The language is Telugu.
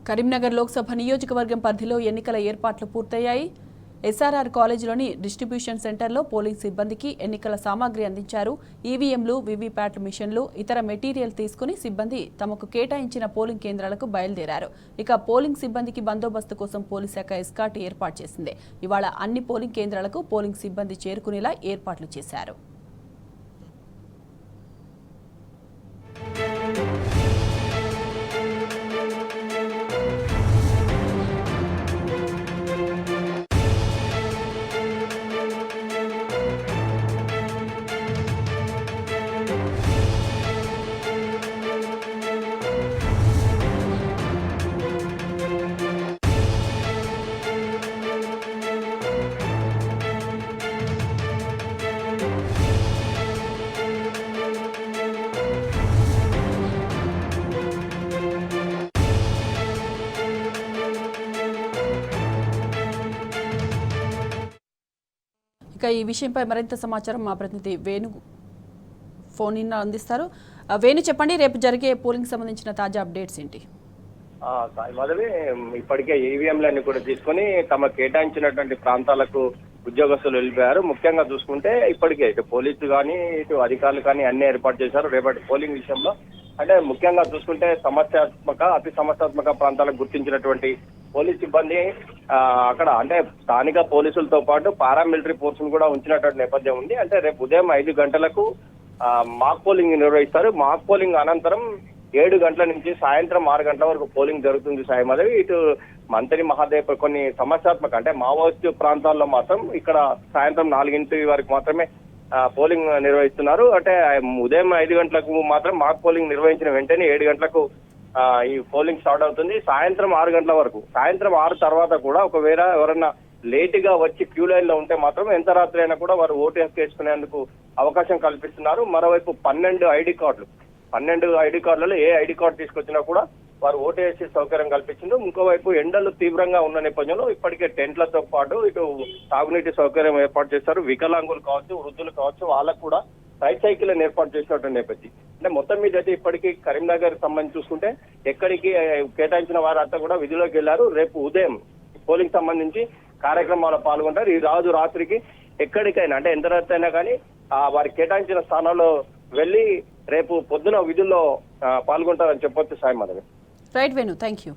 కరీంనగర్ లోక్సభ నియోజకవర్గం పరిధిలో ఎన్నికల ఏర్పాట్లు పూర్తయ్యాయి. ఎస్ఆర్ఆర్ కాలేజీలోని డిస్ట్రిబ్యూషన్ సెంటర్లో పోలింగ్ సిబ్బందికి ఎన్నికల సామాగ్రి అందించారు. ఈవీఎంలు, వీవీప్యాట్ మిషన్లు, ఇతర మెటీరియల్ తీసుకుని సిబ్బంది తమకు కేటాయించిన పోలింగ్ కేంద్రాలకు బయలుదేరారు. ఇక పోలింగ్ సిబ్బందికి బందోబస్తు కోసం పోలీస్ శాఖ ఎస్కార్ట్ ఏర్పాటు చేసింది. ఇవాళ అన్ని పోలింగ్ కేంద్రాలకు పోలింగ్ సిబ్బంది చేరుకునేలా ఏర్పాట్లు చేశారు. ఇక ఈ విషయంపై మరింత సమాచారం మా ప్రతినిధి వేణు ఫోన్ ఇన్ అందిస్తారు. వేణు, చెప్పండి, రేపు జరిగే పోలింగ్ సంబంధించిన తాజా అప్డేట్స్ ఏంటి? సాయి మాధవి, ఇప్పటికే ఈవీఎంలన్నీ కూడా తీసుకొని తమ కేటాయించినటువంటి ప్రాంతాలకు ఉద్యోగస్తులు వెళ్ళిపోయారు. ముఖ్యంగా చూసుకుంటే ఇప్పటికే ఇటు పోలీసులు కానీ ఇటు అధికారులు కానీ అన్ని ఏర్పాటు చేశారు. రేపటి పోలింగ్ విషయంలో అంటే ముఖ్యంగా చూసుకుంటే అతి సమస్యాత్మక ప్రాంతాలకు గుర్తించినటువంటి పోలీస్ సిబ్బంది అక్కడ అంటే స్థానిక పోలీసులతో పాటు పారామిలిటరీ ఫోర్సులు కూడా ఉంచినటువంటి నేపథ్యం ఉంది. అంటే రేపు ఉదయం 5 గంటలకు మాక్ పోలింగ్ నిర్వహిస్తారు. మాక్ పోలింగ్ అనంతరం 7 గంటల నుంచి సాయంత్రం 6 గంటల వరకు పోలింగ్ జరుగుతుంది. సాయి మాధవి, ఇటు మంత్రి మహాదేవ్ కొన్ని సమస్యాత్మక అంటే మావోయిస్టు ప్రాంతాల్లో మాత్రం ఇక్కడ సాయంత్రం 4 వరకు మాత్రమే పోలింగ్ నిర్వహిస్తున్నారు. అంటే ఉదయం 5 గంటలకు మాత్రం మాక్ పోలింగ్ నిర్వహించిన వెంటనే 7 గంటలకు ఈ పోలింగ్ స్టార్ట్ అవుతుంది. సాయంత్రం 6 గంటల వరకు. సాయంత్రం 6 తర్వాత కూడా ఒకవేళ ఎవరన్నా లేట్ గా వచ్చి క్యూ లైన్ లో ఉంటే మాత్రం ఎంత రాత్రి అయినా కూడా వారు ఓటు వేసుకునేందుకు అవకాశం కల్పిస్తున్నారు. మరోవైపు 12 ఐడి కార్డులలో ఏ ఐడి కార్డు తీసుకొచ్చినా కూడా వారు ఓటు వేసే సౌకర్యం కల్పించింది. ఇంకోవైపు ఎండలు తీవ్రంగా ఉన్న నేపథ్యంలో ఇప్పటికే టెంట్లతో పాటు ఇటు తాగునీటి సౌకర్యం ఏర్పాటు చేశారు. వికలాంగులు కావచ్చు, వృద్ధులు కావచ్చు, వాళ్ళకు కూడా సైకిల్ ఏర్పాటు చేసినటువంటి నేపథ్యం. అంటే మొత్తం మీద అయితే ఇప్పటికీ కరీంనగర్ సంబంధించి చూసుకుంటే ఎక్కడికి కేటాయించిన వారంతా కూడా విధిలోకి వెళ్లారు. రేపు ఉదయం పోలింగ్ సంబంధించి కార్యక్రమాల్లో పాల్గొంటారు. ఈ రోజు రాత్రికి ఎక్కడికైనా అంటే ఎంత రాత్రి అయినా కానీ వారి కేటాయించిన స్థానాల్లో వెళ్లి రేపు పొద్దున విధుల్లో పాల్గొంటారని చెప్పొచ్చు. Sai Madhavi. Right Venu, thank you.